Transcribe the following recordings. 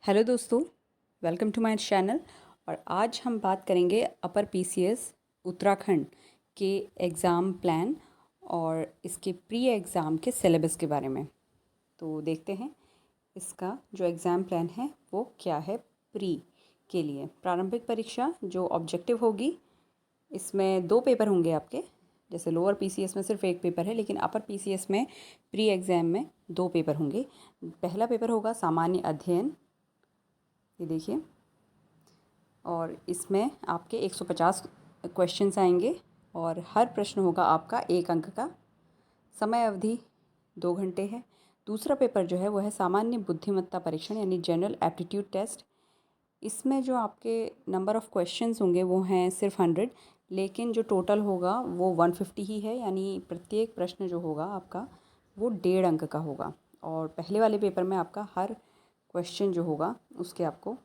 Hello दोस्तों, welcome to my channel. और आज हम बात करेंगे अपर पीसीएस उत्तराखंड के एग्ज़ाम प्लान और इसके प्री एग्ज़ाम के सिलेबस के बारे में। तो देखते हैं इसका जो एग्ज़ाम प्लान है वो क्या है। प्री के लिए प्रारंभिक परीक्षा जो ऑब्जेक्टिव होगी, इसमें 2 पेपर होंगे आपके। जैसे लोअर पीसीएस में सिर्फ 1 पेपर है, लेकिन अपर पीसीएस में प्री एग्ज़ाम में 2 पेपर होंगे। पहला पेपर होगा सामान्य अध्ययन, ये देखिए, और इसमें आपके 150 क्वेश्चंस आएंगे और हर प्रश्न होगा आपका 1 अंक का। समय अवधि 2 घंटे है। दूसरा पेपर जो है वो है सामान्य बुद्धिमत्ता परीक्षण यानी जनरल एप्टीट्यूड टेस्ट। इसमें जो आपके नंबर ऑफ़ क्वेश्चंस होंगे वो हैं सिर्फ 100, लेकिन जो टोटल होगा वो 150 ही है, यानी प्रत्येक प्रश्न जो होगा आपका वो 1.5 अंक का होगा। और पहले वाले पेपर में आपका हर क्वेश्चन जो होगा उसके आपको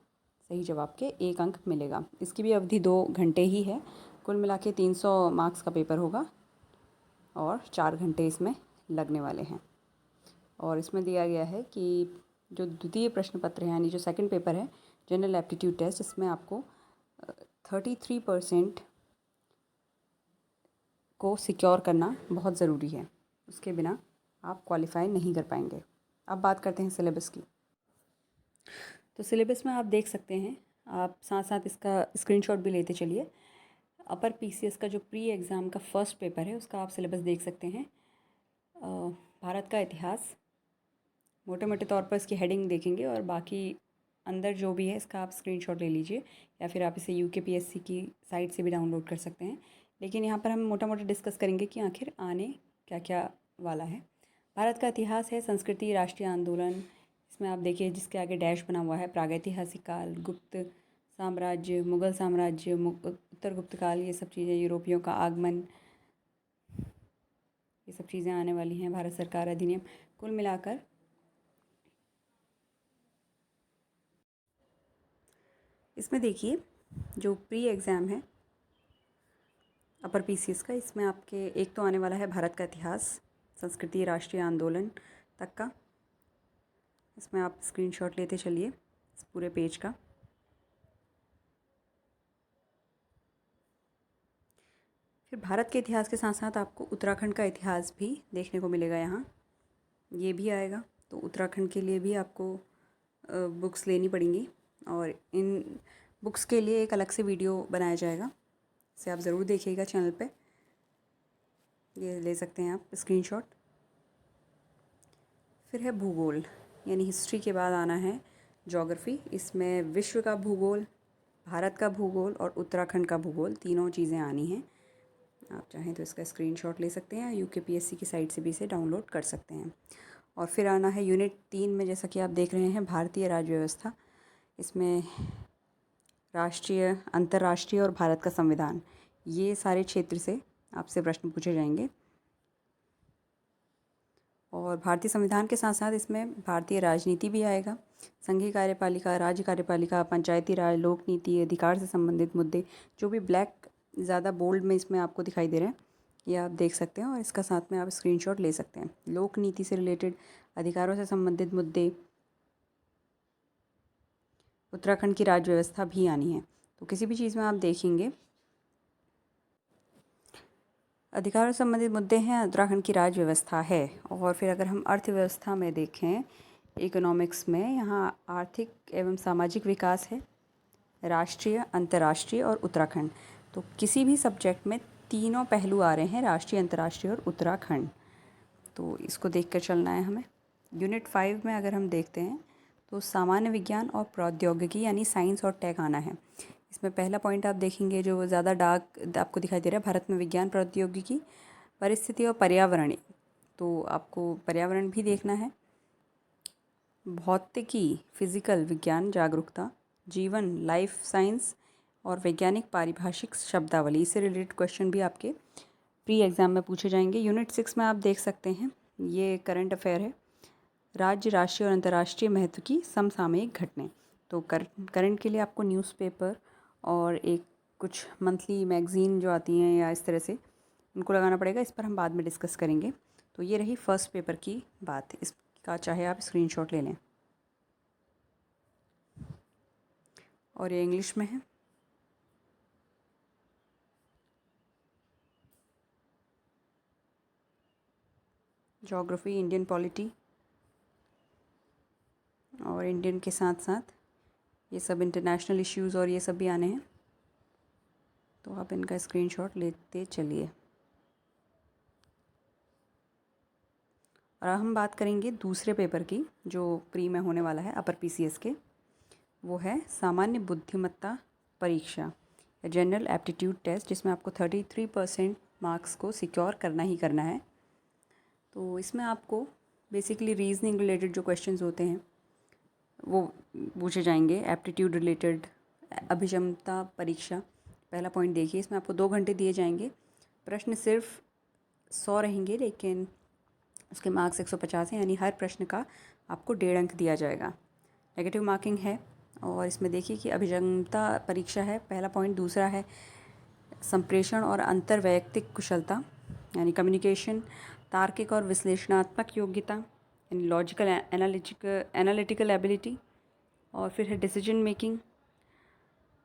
सही जवाब के 1 अंक मिलेगा। इसकी भी अवधि 2 घंटे ही है। कुल मिला के 300 मार्क्स का पेपर होगा और 4 घंटे इसमें लगने वाले हैं। और इसमें दिया गया है कि जो द्वितीय प्रश्न पत्र है यानी जो सेकंड पेपर है जनरल एप्टीट्यूड टेस्ट, इसमें आपको 33% को सिक्योर करना बहुत ज़रूरी है। उसके बिना आप क्वालिफाई नहीं कर पाएंगे। अब बात करते हैं सिलेबस की। तो सिलेबस में आप देख सकते हैं, आप साथ साथ इसका स्क्रीनशॉट भी लेते चलिए। अपर पीसीएस का जो प्री एग्ज़ाम का फर्स्ट पेपर है उसका आप सिलेबस देख सकते हैं। भारत का इतिहास, मोटे मोटे तौर पर इसकी हेडिंग देखेंगे और बाकी अंदर जो भी है इसका आप स्क्रीनशॉट ले लीजिए, या फिर आप इसे यूकेपीएससी की साइट से भी डाउनलोड कर सकते हैं। लेकिन यहाँ पर हम मोटा मोटा डिस्कस करेंगे कि आखिर आने क्या क्या वाला है। भारत का इतिहास है, संस्कृति, राष्ट्रीय आंदोलन, इसमें आप देखिए जिसके आगे डैश बना हुआ है, प्रागैतिहासिक काल, गुप्त साम्राज्य, मुग़ल साम्राज्य, उत्तर गुप्त काल, ये सब चीज़ें, यूरोपियों का आगमन, ये सब चीज़ें आने वाली हैं। भारत सरकार अधिनियम, कुल मिलाकर इसमें देखिए जो प्री एग्ज़ाम है अपर पीसीएस का, इसमें आपके एक तो आने वाला है भारत का इतिहास, संस्कृति, राष्ट्रीय आंदोलन तक का। इसमें आप स्क्रीनशॉट लेते चलिए इस पूरे पेज का। फिर भारत के इतिहास के साथ साथ आपको उत्तराखंड का इतिहास भी देखने को मिलेगा यहाँ, ये भी आएगा। तो उत्तराखंड के लिए भी आपको बुक्स लेनी पड़ेंगी और इन बुक्स के लिए एक अलग से वीडियो बनाया जाएगा, इसे आप ज़रूर देखिएगा चैनल पे। ये ले सकते हैं आप स्क्रीनशॉट। फिर है भूगोल, यानी हिस्ट्री के बाद आना है ज्योग्राफी। इसमें विश्व का भूगोल, भारत का भूगोल और उत्तराखंड का भूगोल, तीनों चीज़ें आनी हैं। आप चाहें तो इसका स्क्रीनशॉट ले सकते हैं, यूकेपीएससी की साइट से भी इसे डाउनलोड कर सकते हैं। और फिर आना है यूनिट 3 में, जैसा कि आप देख रहे हैं, भारतीय राज्य व्यवस्था। इसमें राष्ट्रीय, अंतर्राष्ट्रीय और भारत का संविधान, ये सारे क्षेत्र से आपसे प्रश्न पूछे जाएंगे। और भारतीय संविधान के साथ साथ इसमें भारतीय राजनीति भी आएगा, संघीय कार्यपालिका, राज्य कार्यपालिका, पंचायती राज, लोक नीति, अधिकार से संबंधित मुद्दे, जो भी ब्लैक ज़्यादा बोल्ड में इसमें आपको दिखाई दे रहे हैं, ये आप देख सकते हैं और इसका साथ में आप स्क्रीनशॉट ले सकते हैं। लोक नीति से रिलेटेड, अधिकारों से संबंधित मुद्दे, उत्तराखंड की राज्य व्यवस्था भी आनी है। तो किसी भी चीज़ में आप देखेंगे अधिकारों से संबंधित मुद्दे हैं, उत्तराखंड की राज्य व्यवस्था है। और फिर अगर हम अर्थव्यवस्था में देखें, इकोनॉमिक्स में, यहाँ आर्थिक एवं सामाजिक विकास है, राष्ट्रीय, अंतर्राष्ट्रीय और उत्तराखंड। तो किसी भी सब्जेक्ट में तीनों पहलू आ रहे हैं, राष्ट्रीय, अंतर्राष्ट्रीय और उत्तराखंड। तो इसको देख कर चलना है हमें। यूनिट 5 में अगर हम देखते हैं तो सामान्य विज्ञान और प्रौद्योगिकी यानी साइंस और टेक आना है। इसमें पहला पॉइंट आप देखेंगे जो ज़्यादा डार्क आपको दिखाई दे रहा है, भारत में विज्ञान, प्रौद्योगिकी, परिस्थिति और पर्यावरण। तो आपको पर्यावरण भी देखना है। भौतिकी, फिजिकल विज्ञान, जागरूकता, जीवन, लाइफ साइंस और वैज्ञानिक पारिभाषिक शब्दावली, इससे रिलेटेड क्वेश्चन भी आपके प्री एग्ज़ाम में पूछे जाएंगे। यूनिट 6 में आप देख सकते हैं, ये करंट अफेयर है, राज्य, राष्ट्रीय और अंतर्राष्ट्रीय महत्व की समसामयिक घटनाएं। तो करंट के लिए आपको न्यूज़पेपर और एक कुछ मंथली मैगज़ीन जो आती हैं या इस तरह से, उनको लगाना पड़ेगा। इस पर हम बाद में डिस्कस करेंगे। तो ये रही फर्स्ट पेपर की बात, इसका चाहे आप स्क्रीनशॉट ले लें। और ये इंग्लिश में है। ज्योग्राफी, इंडियन पॉलिटी और इंडियन के साथ साथ ये सब इंटरनेशनल इश्यूज़ और ये सब भी आने हैं, तो आप इनका स्क्रीनशॉट लेते चलिए। और अब हम बात करेंगे दूसरे पेपर की जो प्री में होने वाला है अपर पीसीएस के। वो है सामान्य बुद्धिमत्ता परीक्षा, जनरल एप्टीट्यूड टेस्ट, जिसमें आपको 33% मार्क्स को सिक्योर करना ही करना है। तो इसमें आपको बेसिकली रीजनिंग रिलेटेड जो क्वेश्चंस होते हैं वो पूछे जाएंगे। एप्टीट्यूड रिलेटेड अभिक्षमता परीक्षा, पहला पॉइंट देखिए, इसमें आपको 2 घंटे दिए जाएंगे। प्रश्न सिर्फ 100 रहेंगे, लेकिन उसके मार्क्स 150 हैं, यानी हर प्रश्न का आपको 1.5 अंक दिया जाएगा। नेगेटिव मार्किंग है। और इसमें देखिए कि अभिक्षमता परीक्षा है, पहला पॉइंट। दूसरा है संप्रेषण और अंतर्वैयक्तिक कुशलता, यानी कम्युनिकेशन। तार्किक और विश्लेषणात्मक योग्यता, यानी लॉजिकल एनालिटिकल एबिलिटी। और फिर है डिसीजन मेकिंग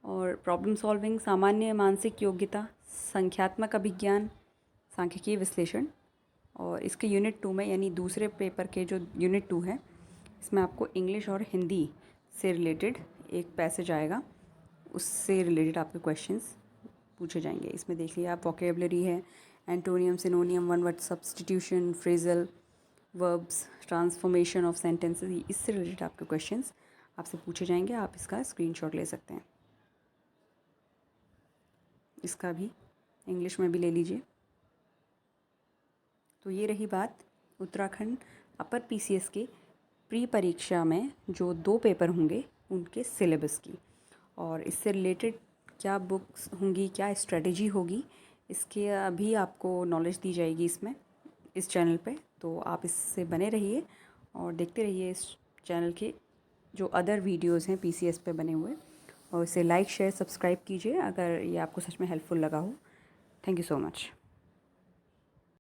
और प्रॉब्लम सॉल्विंग, सामान्य मानसिक योग्यता, संख्यात्मक अभिज्ञान, सांख्यिकीय विश्लेषण। और इसके यूनिट 2 में, यानी दूसरे पेपर के जो यूनिट 2 है, इसमें आपको इंग्लिश और हिंदी से रिलेटेड एक पैसेज आएगा, उससे रिलेटेड आपके क्वेश्चंस पूछे जाएंगे। इसमें देखिए आप, वोकेबलरी है, antonym, सिनोनियम, one word substitution, phrasal verbs, transformation of sentences, इससे रिलेटेड आपके क्वेश्चंस आपसे पूछे जाएंगे। आप इसका स्क्रीनशॉट ले सकते हैं। इसका भी इंग्लिश में भी ले लीजिए। तो ये रही बात उत्तराखंड अपर पीसीएस के प्री परीक्षा में जो 2 पेपर होंगे उनके सिलेबस की, और इससे रिलेटेड क्या बुक्स होंगी, क्या स्ट्रेटजी होगी, इसके अभी आपको नॉलेज दी जाएगी इसमें, इस चैनल पे। तो आप इससे बने रहिए और देखते रहिए इस चैनल के जो अदर वीडियोस हैं पीसीएस पे बने हुए, और इसे लाइक, शेयर, सब्सक्राइब कीजिए अगर ये आपको सच में हेल्पफुल लगा हो। Thank you so much.